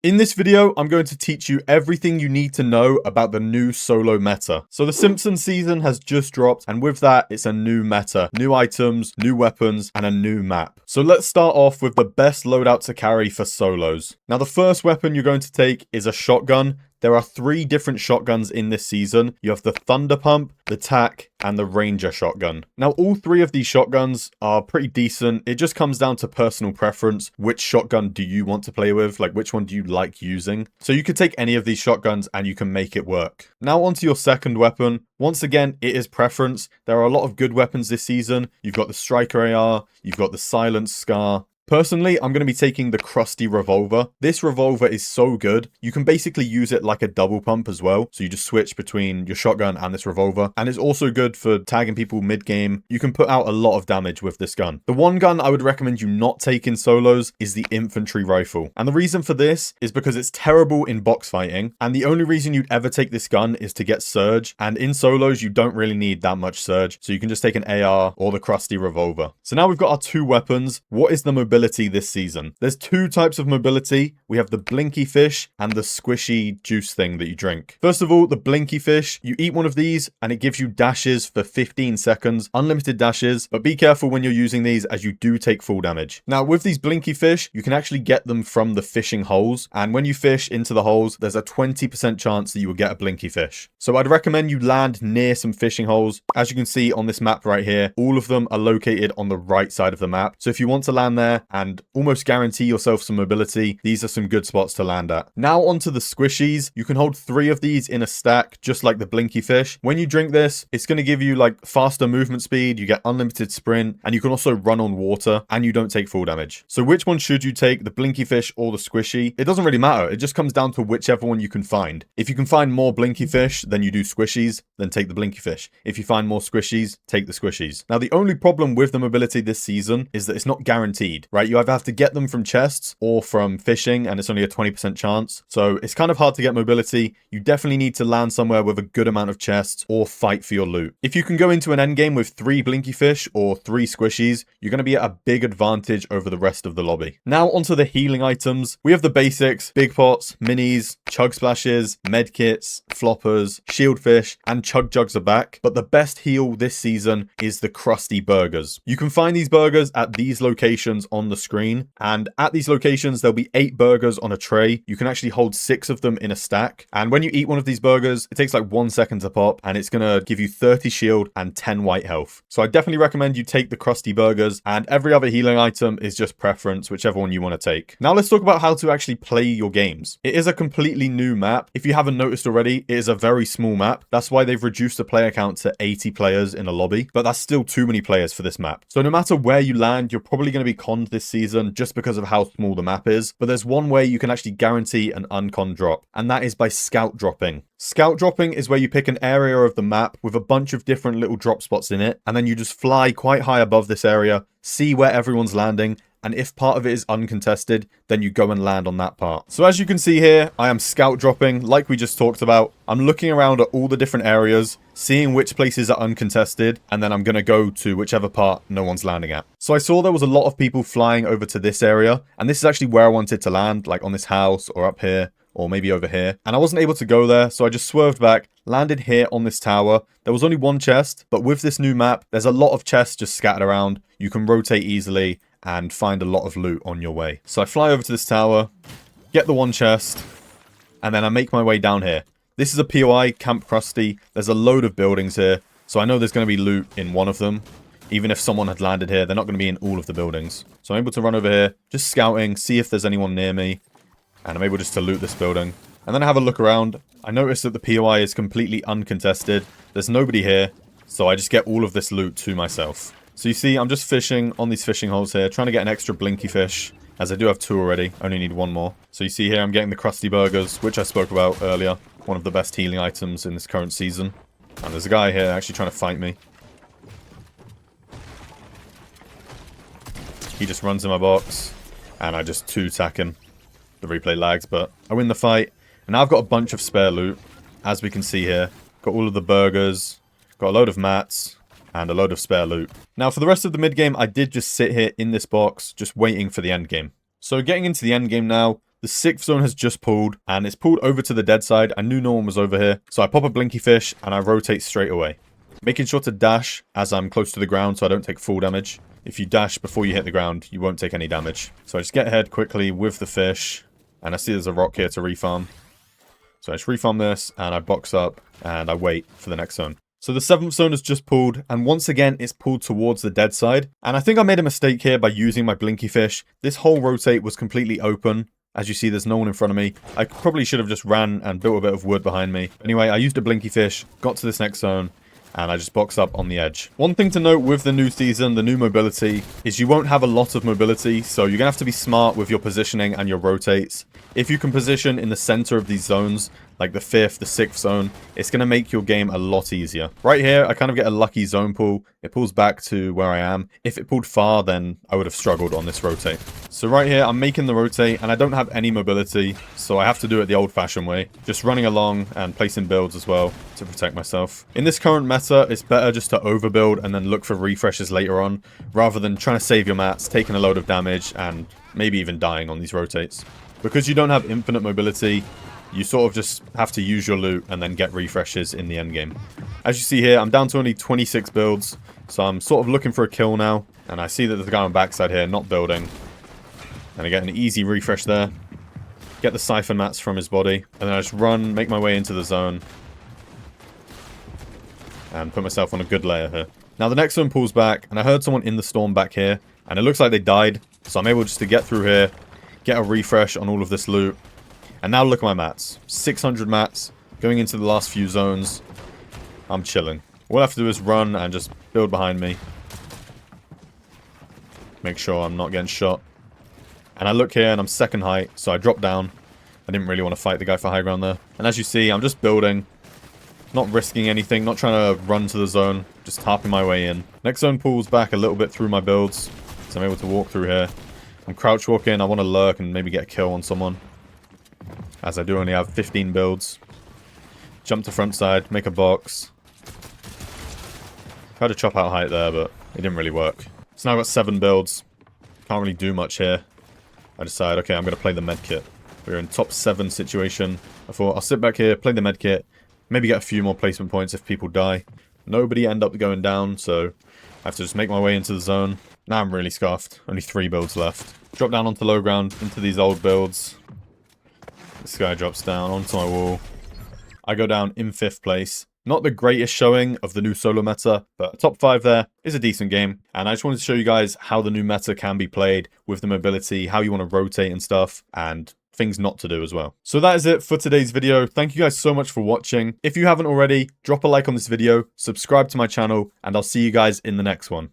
In this video, I'm going to teach you everything you need to know about the new solo meta. So the Simpsons season has just dropped, and with that, it's a new meta. New items, new weapons, and a new map. So let's start off with the best loadout to carry for solos. Now the first weapon you're going to take is a shotgun. There are 3 different shotguns in this season. You have the Thunder Pump, the TAC, and the Ranger shotgun. Now, all 3 of these shotguns are pretty decent. It just comes down to personal preference. Which shotgun do you want to play with? Like, which one do you like using? So you could take any of these shotguns and you can make it work. Now, onto your second weapon. Once again, it is preference. There are a lot of good weapons this season. You've got the Striker AR, you've got the Silence Scar. Personally, I'm going to be taking the Krusty Revolver. This revolver is so good. You can basically use it like a double pump as well. So you just switch between your shotgun and this revolver. And it's also good for tagging people mid-game. You can put out a lot of damage with this gun. The one gun I would recommend you not take in solos is the Infantry Rifle. And the reason for this is because it's terrible in box fighting. And the only reason you'd ever take this gun is to get Surge. And in solos, you don't really need that much Surge. So you can just take an AR or the Krusty Revolver. So now we've got our 2 weapons. What is the mobility this season? There's 2 types of mobility. We have the Blinky Fish and the squishy juice thing that you drink. First of all, the Blinky Fish, you eat one of these and it gives you dashes for 15 seconds, unlimited dashes, but be careful when you're using these as you do take full damage. Now with these Blinky Fish, you can actually get them from the fishing holes, and when you fish into the holes, there's a 20% chance that you will get a Blinky Fish. So I'd recommend you land near some fishing holes. As you can see on this map right here, all of them are located on the right side of the map. So if you want to land there and almost guarantee yourself some mobility, these are some good spots to land at. Now onto the squishies. You can hold 3 of these in a stack, just like the Blinky Fish. When you drink this, it's going to give you like faster movement speed, you get unlimited sprint, and you can also run on water, and you don't take full damage. So which one should you take, the Blinky Fish or the squishy? It doesn't really matter. It just comes down to whichever one you can find. If you can find more Blinky Fish than you do squishies, then take the Blinky Fish. If you find more squishies, take the squishies. Now the only problem with the mobility this season is that it's not guaranteed, right? You either have to get them from chests or from fishing, and it's only a 20% chance. So it's kind of hard to get mobility. You definitely need to land somewhere with a good amount of chests or fight for your loot. If you can go into an endgame with 3 Blinky Fish or 3 squishies, you're going to be at a big advantage over the rest of the lobby. Now onto the healing items. We have the basics: big pots, minis, chug splashes, med kits, floppers, shield fish, and chug jugs are back. But the best heal this season is the Krusty Burgers. You can find these burgers at these locations on the screen, and at these locations there'll be 8 burgers on a tray. You can actually hold 6 of them in a stack, and when you eat one of these burgers, it takes like 1 second to pop, and it's gonna give you 30 shield and 10 white health. So I definitely recommend you take the Krusty Burgers, and every other healing item is just preference, whichever one you want to take. Now let's talk about how to actually play your games. It is a completely new map. If you haven't noticed already, it is a very small map. That's why they've reduced the player count to 80 players in a lobby, but that's still too many players for this map. So no matter where you land, you're probably going to be conned this season just because of how small the map is. But there's one way you can actually guarantee an uncon drop, and that is by scout dropping. Scout dropping is where you pick an area of the map with a bunch of different little drop spots in it, and then you just fly quite high above this area, see where everyone's landing, and if part of it is uncontested, then you go and land on that part. So as you can see here, I am scout dropping like we just talked about. I'm looking around at all the different areas, seeing which places are uncontested, and then I'm going to go to whichever part no one's landing at. So I saw there was a lot of people flying over to this area, and this is actually where I wanted to land, like on this house or up here, or maybe over here. And I wasn't able to go there, so I just swerved back, landed here on this tower. There was only 1 chest, but with this new map, there's a lot of chests just scattered around. You can rotate easily and find a lot of loot on your way. So I fly over to this tower, get the 1 chest, and then I make my way down here. This is a POI, Camp Krusty. There's a load of buildings here, so I know there's going to be loot in one of them. Even if someone had landed here, they're not going to be in all of the buildings. So I'm able to run over here, just scouting, see if there's anyone near me. And I'm able just to loot this building. And then I have a look around. I notice that the POI is completely uncontested. There's nobody here. So I just get all of this loot to myself. So you see, I'm just fishing on these fishing holes here, trying to get an extra Blinky Fish, as I do have 2 already. Only need 1 more. So you see here, I'm getting the Krusty Burgers, which I spoke about earlier. One of the best healing items in this current season. And there's a guy here actually trying to fight me. He just runs in my box, and I just 2-tack him. The replay lags, but I win the fight. And now I've got a bunch of spare loot, as we can see here. Got all of the burgers, got a load of mats, and a load of spare loot. Now for the rest of the mid game, I did just sit here in this box, just waiting for the end game. So getting into the end game now, The 6th zone has just pulled, and it's pulled over to the dead side. I knew no one was over here, so I pop a Blinky Fish, and I rotate straight away. Making sure to dash as I'm close to the ground so I don't take full damage. If you dash before you hit the ground, you won't take any damage. So I just get ahead quickly with the fish, and I see there's a rock here to refarm. So I just refarm this, and I box up, and I wait for the next zone. So the 7th zone has just pulled, and once again, it's pulled towards the dead side. And I think I made a mistake here by using my Blinky Fish. This whole rotate was completely open. As you see, there's no one in front of me. I probably should have just ran and built a bit of wood behind me. Anyway, I used a Blinky Fish, got to this next zone, and I just box up on the edge. One thing to note with the new season, the new mobility, is you won't have a lot of mobility, so you're going to have to be smart with your positioning and your rotates. If you can position in the center of these zones, like the 5th, the 6th zone, it's going to make your game a lot easier. Right here, I kind of get a lucky zone pull. It pulls back to where I am. If it pulled far, then I would have struggled on this rotate. So right here, I'm making the rotate, and I don't have any mobility, so I have to do it the old-fashioned way. Just running along and placing builds as well to protect myself. In this current meta, it's better just to overbuild and then look for refreshes later on, rather than trying to save your mats, taking a load of damage, and maybe even dying on these rotates. Because you don't have infinite mobility, you sort of just have to use your loot and then get refreshes in the end game. As you see here, I'm down to only 26 builds, so I'm sort of looking for a kill now. And I see that there's a guy on the backside here, not building. And I get an easy refresh there. Get the Siphon mats from his body. And then I just run, make my way into the zone. And put myself on a good layer here. Now the next one pulls back, and I heard someone in the storm back here. And it looks like they died, so I'm able just to get through here, get a refresh on all of this loot. And now look at my mats. 600 mats, going into the last few zones. I'm chilling. All I have to do is run and just build behind me. Make sure I'm not getting shot. And I look here and I'm second height, so I drop down. I didn't really want to fight the guy for high ground there. And as you see, I'm just building. Not risking anything, not trying to run to the zone. Just harping my way in. Next zone pulls back a little bit through my builds, so I'm able to walk through here. I'm crouch walking, I want to lurk and maybe get a kill on someone. As I do only have 15 builds. Jump to front side, make a box. Tried to chop out height there, but it didn't really work. So now I've got 7 builds. Can't really do much here. I decide, okay, I'm going to play the medkit. We're in top 7 situation. I thought, I'll sit back here, play the medkit. Maybe get a few more placement points if people die. Nobody end up going down, so I have to just make my way into the zone. Now I'm really scuffed. Only 3 builds left. Drop down onto low ground, into these old builds. This guy drops down onto my wall. I go down in 5th place. Not the greatest showing of the new solo meta, but top 5 there is a decent game. And I just wanted to show you guys how the new meta can be played with the mobility, how you want to rotate and stuff, and things not to do as well. So that is it for today's video. Thank you guys so much for watching. If you haven't already, drop a like on this video, subscribe to my channel, and I'll see you guys in the next one.